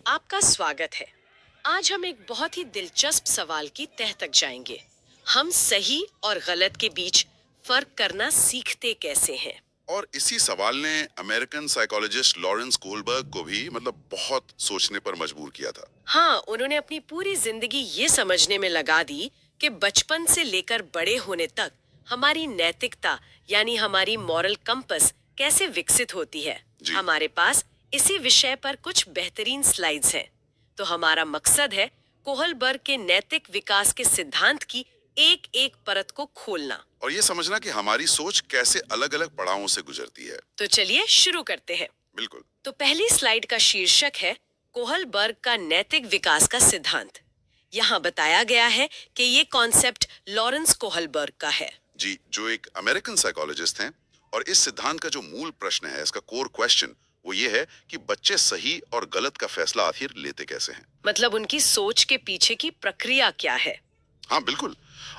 आपका स्वागत है। आज हम एक बहुत ही दिलचस्प सवाल की तह तक जाएंगे। हम सही और गलत के बीच फर्क करना सीखते कैसे हैं? और इसी सवाल ने अमेरिकन साइकोलॉजिस्ट लॉरेंस कोलबर्ग को भी बहुत सोचने पर मजबूर किया था। हाँ, उन्होंने अपनी पूरी जिंदगी ये समझने में लगा दी कि बचपन से लेकर बड़े होने तक हमारी नैतिकता यानी हमारी मॉरल कंपस कैसे विकसित होती है। जी। हमारे पास इसी विषय पर कुछ बेहतरीन स्लाइड्स हैं। तो हमारा मकसद है कोहलबर्ग के नैतिक विकास के सिद्धांत की एक एक परत को खोलना। और ये समझना कि हमारी सोच कैसे अलग अलग पड़ावों से गुजरती है। तो चलिए शुरू करते हैं। बिल्कुल। तो पहली स्लाइड का शीर्षक है कोहलबर्ग का नैतिक विकास का सिद्धांत। यहाँ बताया गया है कि ये कॉन्सेप्ट लॉरेंस कोहलबर्ग का है। जी, जो एक अमेरिकन साइकोलॉजिस्ट हैं। और इस सिद्धांत का जो मूल प्रश्न है, इसका कोर क्वेश्चन वो ये है कि बच्चे सही और गलत का फैसला आखिर लेते कैसे हैं। मतलब उनकी सोच के पीछे की प्रक्रिया क्या है। हाँ, बिल्कुल।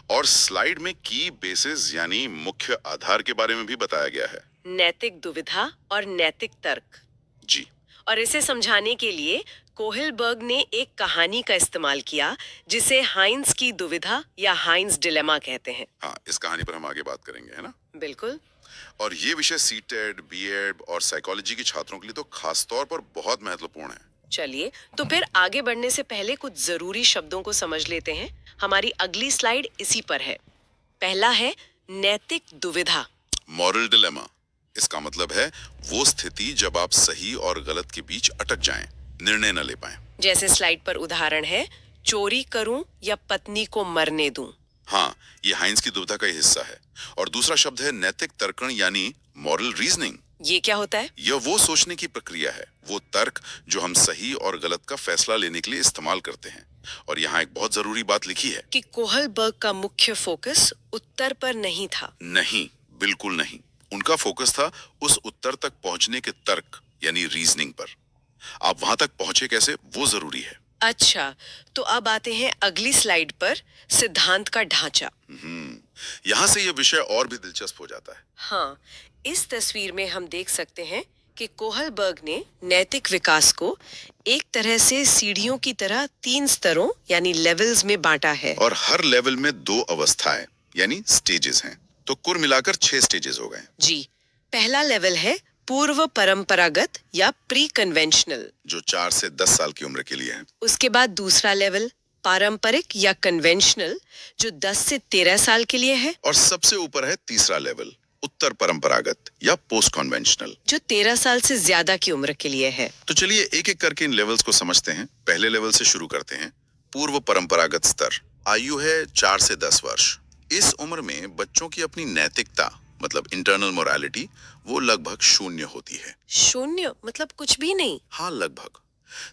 और स्लाइड में की बेसिस यानी मुख्य आधार के बारे में भी बताया गया है। नैतिक दुविधा और नैतिक तर्क। जी। और इसे समझाने के लिए कोहलबर्ग ने एक कहानी का इस्तेमाल किया जिसे हाइंस की दुविधा या हाइंस डिलेमा कहते हैं। हाँ, इस कहानी पर हम आगे बात करेंगे, है ना। बिल्कुल। और ये विषय सीटेड, बीएड और साइकोलॉजी के छात्रों के लिए तो खास तौर पर बहुत महत्वपूर्ण है। चलिए, तो फिर आगे बढ़ने से पहले कुछ जरूरी शब्दों को समझ लेते हैं। हमारी अगली स्लाइड इसी पर है। पहला है नैतिक दुविधा। Moral dilemma. इसका मतलब है वो स्थिति जब आप सही और गलत के बीच अटक जाएं, निर्णय न ले पाएं। जैसे स्लाइड पर उदाहरण है, चोरी करूं या पत्नी को मरने दूं। हाँ, ये हाइंस की दुविधा का ही हिस्सा है। और दूसरा शब्द है नैतिक तर्कण यानी मॉरल रीजनिंग। ये क्या होता है? यह वो सोचने की प्रक्रिया है, वो तर्क जो हम सही और गलत का फैसला लेने के लिए इस्तेमाल करते हैं। और यहाँ एक बहुत जरूरी बात लिखी है कि कोहलबर्ग का मुख्य फोकस उत्तर पर नहीं था। नहीं, बिल्कुल नहीं। उनका फोकस था उस उत्तर तक पहुंचने के तर्क यानी रीजनिंग पर। आप वहां तक पहुंचे कैसे, वो जरूरी है। अच्छा, तो अब आते हैं अगली स्लाइड पर, सिद्धांत का ढांचा। यहाँ से यह विषय और भी दिलचस्प हो जाता है। हाँ, इस तस्वीर में हम देख सकते हैं कि कोहलबर्ग ने नैतिक विकास को एक तरह से सीढ़ियों की तरह 3 स्तरों यानी लेवल्स में बांटा है। और हर लेवल में 2 अवस्थाएं यानी स्टेजेस हैं। तो कुल मिलाकर 6 स्टेजेस हो गए। जी, पहला लेवल है पूर्व परंपरागत या प्री कन्वेंशनल, जो 4 से 10 साल की उम्र के लिए है। उसके बाद दूसरा लेवल पारंपरिक या कन्वेंशनल, जो 10 से 13 साल के लिए है। और सबसे ऊपर है तीसरा लेवल, उत्तर परंपरागत या पोस्ट कन्वेंशनल, जो 13 साल से ज्यादा की उम्र के लिए है। तो चलिए एक एक करके इन लेवल्स को समझते हैं। पहले लेवल से शुरू करते हैं। पूर्व परंपरागत स्तर। आयु है 4 से 10 वर्ष। इस उम्र में बच्चों की अपनी नैतिकता मतलब इंटरनल मोरालिटी वो लगभग शून्य होती है। शून्य मतलब कुछ भी नहीं? हाँ, लगभग।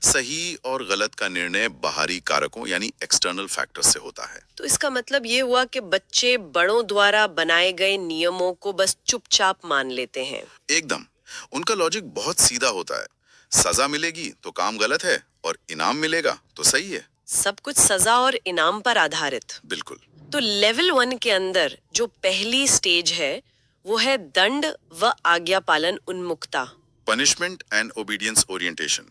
सही और गलत का निर्णय बाहरी कारकों यानी एक्सटर्नल फैक्टर्स से होता है। तो इसका मतलब ये हुआ कि बच्चे बड़ों द्वारा बनाए गए नियमों को बस चुपचाप मान लेते हैं। एकदम। उनका लॉजिक बहुत सीधा होता है। सजा मिलेगी तो काम गलत है और इनाम मिलेगा तो सही है। सब कुछ सजा और इनाम पर आधारित। बिल्कुल। तो लेवल 1 के अंदर जो पहली स्टेज है वो है दंड व आज्ञा पालन उन्मुखता। Punishment and obedience orientation.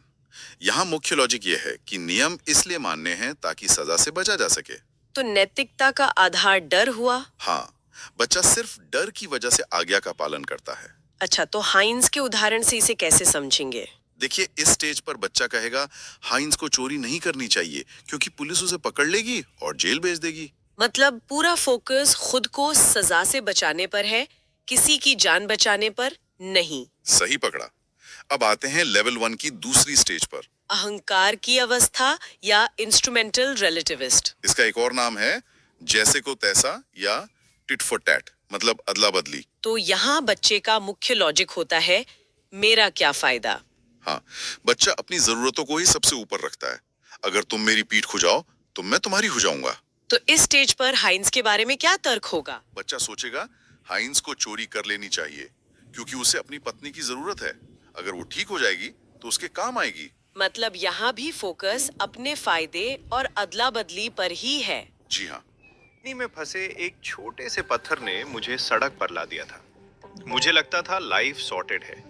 यहाँ मुख्य लॉजिक ये है कि नियम इसलिए मानने हैं ताकि सजा से बचा जा सके। तो नैतिकता का आधार डर हुआ। हाँ, बच्चा सिर्फ डर की वजह से आज्ञा का पालन करता है। अच्छा, तो हाइंस के उदाहरण से इसे कैसे समझेंगे? देखिए, इस स्टेज पर बच्चा कहेगा हाइंस को चोरी नहीं करनी चाहिए क्योंकि पुलिस उसे पकड़ लेगी और जेल भेज देगी। मतलब पूरा फोकस खुद को सजा से बचाने पर है, किसी की जान बचाने पर नहीं। सही पकड़ा। अब आते हैं लेवल 1 की दूसरी स्टेज पर। अहंकार की अवस्था या इंस्ट्रूमेंटल रिलेटिविस्ट। इसका एक और नाम है जैसे को तैसा या टिट फॉर टैट मतलब अदला बदली। तो यहाँ बच्चे का मुख्य लॉजिक होता है मेरा क्या फायदा। हाँ, बच्चा अपनी जरूरतों को ही सबसे ऊपर रखता है। अगर तुम मेरी पीठ खुजाओ तो मैं तुम्हारी खुजाऊंगा। तो इस स्टेज पर हाइंस के बारे में क्या तर्क होगा? बच्चा सोचेगा हाइंस को चोरी कर लेनी चाहिए क्योंकि उसे अपनी पत्नी की जरूरत है। अगर वो ठीक हो जाएगी तो उसके काम आएगी। मतलब यहाँ भी फोकस अपने फायदे और अदला बदली पर ही है। जी हाँ। पानी में फंसे एक छोटे से पत्थर ने मुझे सड़क पर ला दिया था। मुझे लगता था लाइफ सॉर्टेड है,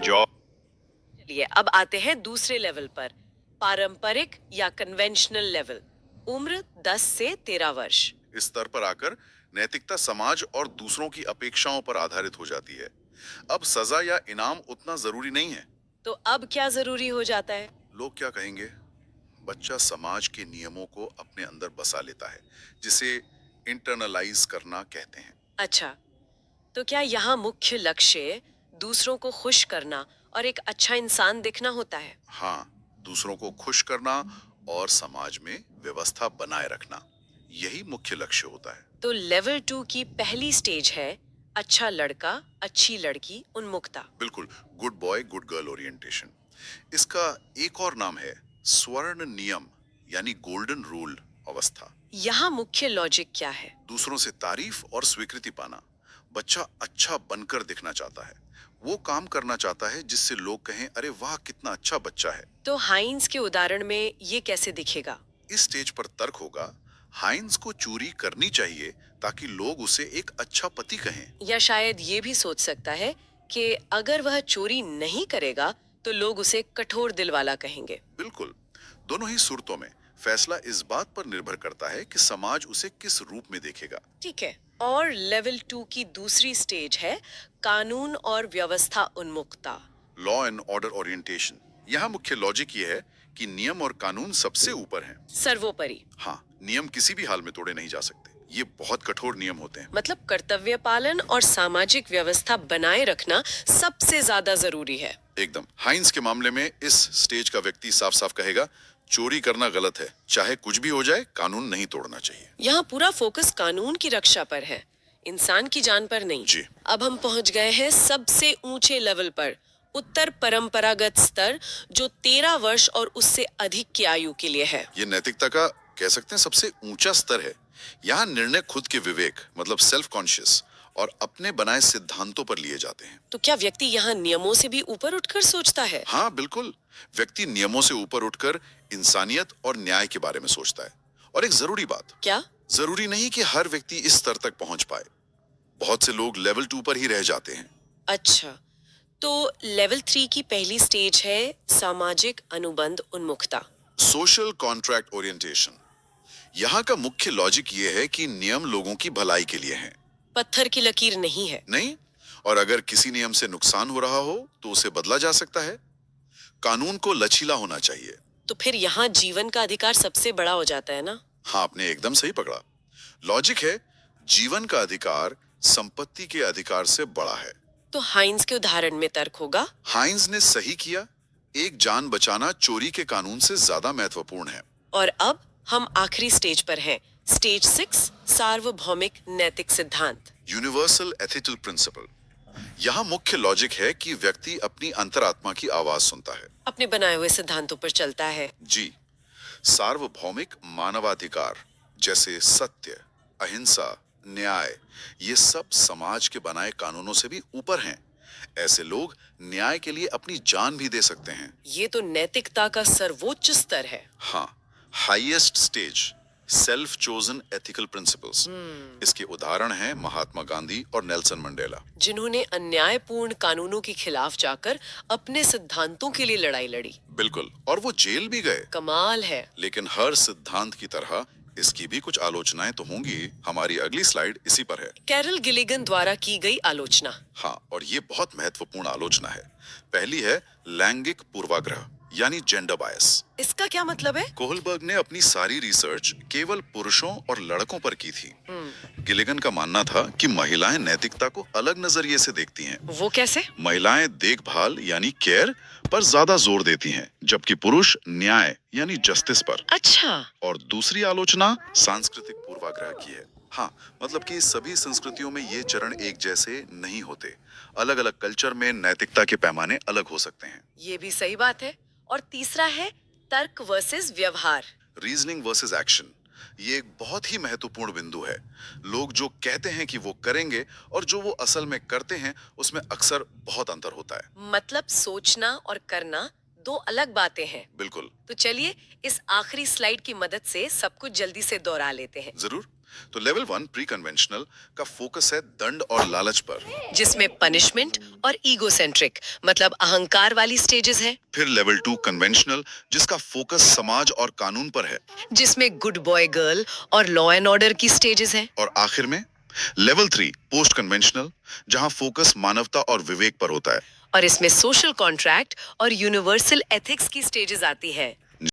जॉब। चलिए अब आते हैं दूसरे लेवल पर, पारंपरिक या कन्वेंशनल लेवल, उम्र 10 से 13 वर्ष। इस स्तर पर आकर नैतिकता समाज और दूसरों की अपेक्षाओं पर आधारित हो जाती है। अब सजा या इनाम उतना जरूरी नहीं है। तो अब क्या जरूरी हो जाता है? लोग क्या कहेंगे? बच्चा समाज के नियमों को अपने अंदर बसा लेता है, जिसे इंटरनलाइज करना कहते हैं। अच्छा, तो क्या यहाँ मुख्य लक्ष्य दूसरों को खुश करना और एक अच्छा इंसान दिखना होता है? हाँ, दूसरों को खुश करना और समाज में व्यवस्था बनाए रखना, यही मुख्य लक्ष्य होता है। तो लेवल 2 की पहली स्टेज है अच्छा लड़का, अच्छी लड़की, उन्मुक्ता। बिल्कुल, good boy good girl orientation. इसका एक और नाम है स्वर्ण नियम, यानी गोल्डन रूल अवस्था। यहाँ मुख्य लॉजिक क्या है? दूसरों से तारीफ और स्वीकृति पाना। बच्चा अच्छा बनकर दिखना चाहता है, वो काम करना चाहता है जिससे लोग कहें, अरे वाह कितना अच्छा बच्चा है। तो हाइंस के उदाहरण में ये कैसे दिखेगा? इस स्टेज पर तर्क होगा, हाइंस को चोरी करनी चाहिए ताकि लोग उसे एक अच्छा पति कहें। या शायद ये भी सोच सकता है कि अगर वह चोरी नहीं करेगा तो लोग उसे कठोर दिल वाला कहेंगे। बिल्कुल, दोनों ही सूरतों में फैसला इस बात पर निर्भर करता है कि समाज उसे किस रूप में देखेगा। ठीक है। और लेवल 2 की दूसरी स्टेज है कानून और व्यवस्था उन्मुक्ता। Law and order orientation. यहाँ मुख्य लॉजिक ये है कि नियम और कानून सबसे ऊपर हैं। सर्वोपरि। हाँ, नियम किसी भी हाल में तोड़े नहीं जा सकते। ये बहुत कठोर नियम होते हैं। मतलब कर्तव्य पालन और सामाजिक व्यवस्था बनाए रखना सबसे ज्यादा जरूरी है। एकदम। हाइंस के मामले में इस स्टेज का व्यक्ति साफ साफ कहेगा, चोरी करना गलत है, चाहे कुछ भी हो जाए कानून नहीं तोड़ना चाहिए। यहाँ पूरा फोकस कानून की रक्षा पर है, इंसान की जान पर नहीं। जी। अब हम पहुँच गए हैं सबसे ऊंचे लेवल पर, उत्तर परंपरागत स्तर, जो 13 वर्ष और उससे अधिक की आयु के लिए है। ये नैतिकता का कह सकते हैं सबसे ऊंचा स्तर है। यहाँ निर्णय खुद के विवेक मतलब सेल्फ कॉन्शियस और अपने बनाए सिद्धांतों पर लिए जाते हैं। तो क्या व्यक्ति यहाँ नियमों से भी ऊपर उठकर सोचता है? हाँ बिल्कुल, व्यक्ति नियमों से ऊपर उठकर इंसानियत और न्याय के बारे में सोचता है। और एक जरूरी बात, क्या? जरूरी नहीं कि हर व्यक्ति इस स्तर तक पहुंच पाए। बहुत से लोग लेवल 2 पर ही रह जाते हैं। अच्छा, तो लेवल 3 की पहली स्टेज है सामाजिक अनुबंध उन्मुक्ता। Social contract orientation. यहाँ का मुख्य लॉजिक ये है कि नियम लोगों की भलाई के लिए हैं। पत्थर की लकीर नहीं है। नहीं, और अगर किसी नियम से नुकसान हो रहा हो तो उसे बदला जा सकता है। कानून को लचीला होना चाहिए। तो फिर यहाँ जीवन का अधिकार सबसे बड़ा हो जाता है ना? हाँ, आपने एकदम सही पकड़ा। लॉजिक है, जीवन का अधिकार संपत्ति के अधिकार से बड़ा है। तो हाइंस के उदाहरण में तर्क होगा। हाइंस ने सही किया, एक जान बचाना चोरी के कानून से ज्यादा महत्वपूर्ण है। और अब हम आखिरी स्टेज पर हैं, स्टेज 6, सार्वभौमिक नैतिक सिद्धांत। Universal ethical principle. यहाँ मुख्य लॉजिक है कि व्यक्ति अपनी अंतरात्मा की आवाज सुनता है, अपने बनाए हुए सिद्धांतों पर चलता है। जी। सार्वभौमिक मानवाधिकार जैसे सत्य, अहिंसा, न्याय, ये सब समाज के बनाए कानूनों से भी ऊपर हैं। ऐसे लोग न्याय के लिए अपनी जान भी दे सकते हैं। ये तो नैतिकता का सर्वोच्च स्तर है। हाँ, highest stage, self chosen ethical principles. इसके उदाहरण हैं महात्मा गांधी और नेल्सन मंडेला, जिन्होंने अन्यायपूर्ण कानूनों के खिलाफ जाकर अपने सिद्धांतों के लिए लड़ाई लड़ी। बिल्कुल, और वो जेल भी गए। कमाल है। लेकिन हर सिद्धांत की तरह इसकी भी कुछ आलोचनाएं तो होंगी। हमारी अगली स्लाइड इसी पर है। कैरल गिलिगन द्वारा की गई आलोचना। हाँ, और ये बहुत महत्वपूर्ण आलोचना है। पहली है लैंगिक पूर्वाग्रह यानी जेंडर बायस। इसका क्या मतलब है? कोहलबर्ग ने अपनी सारी रिसर्च केवल पुरुषों और लड़कों पर की थी। गिलिगन का मानना था कि महिलाएं नैतिकता को अलग नजरिए से देखती हैं। वो कैसे? महिलाएं देखभाल यानी केयर पर ज्यादा जोर देती हैं, जबकि पुरुष न्याय यानी जस्टिस पर। अच्छा। और दूसरी आलोचना सांस्कृतिक पूर्वाग्रह की है। हाँ, मतलब कि सभी संस्कृतियों में ये चरण एक जैसे नहीं होते। अलग अलग कल्चर में नैतिकता के पैमाने अलग हो सकते हैं। ये भी सही बात है। और तीसरा है तर्क वर्सेस व्यवहार, रीजनिंग वर्सेस एक्शन। ये एक बहुत ही महत्वपूर्ण बिंदु है। लोग जो कहते हैं कि वो करेंगे और जो वो असल में करते हैं उसमें अक्सर बहुत अंतर होता है। मतलब सोचना और करना दो अलग बातें हैं। बिल्कुल। तो चलिए इस आखिरी स्लाइड की मदद से सब कुछ जल्दी से दोहरा लेते हैं। जरूर। तो लेवल 1 प्री कन्वेंशनल का फोकस है दंड और लालच पर। जिसमें पनिशमेंट और ईगोसेंट्रिक मतलब अहंकार वाली स्टेजेस है। फिर लेवल 2 कन्वेंशनल जिसका फोकस समाज और कानून पर है। जिसमें गुड बॉय गर्ल और लॉ एंड ऑर्डर की स्टेजेस है। और आखिर में लेवल 3 पोस्ट कन्वेंशनल जहां फोकस मानवता और विवेक पर होता है। और इसमें सोशल कॉन्ट्रैक्ट और यूनिवर्सल एथिक्स की स्टेजेस आती है।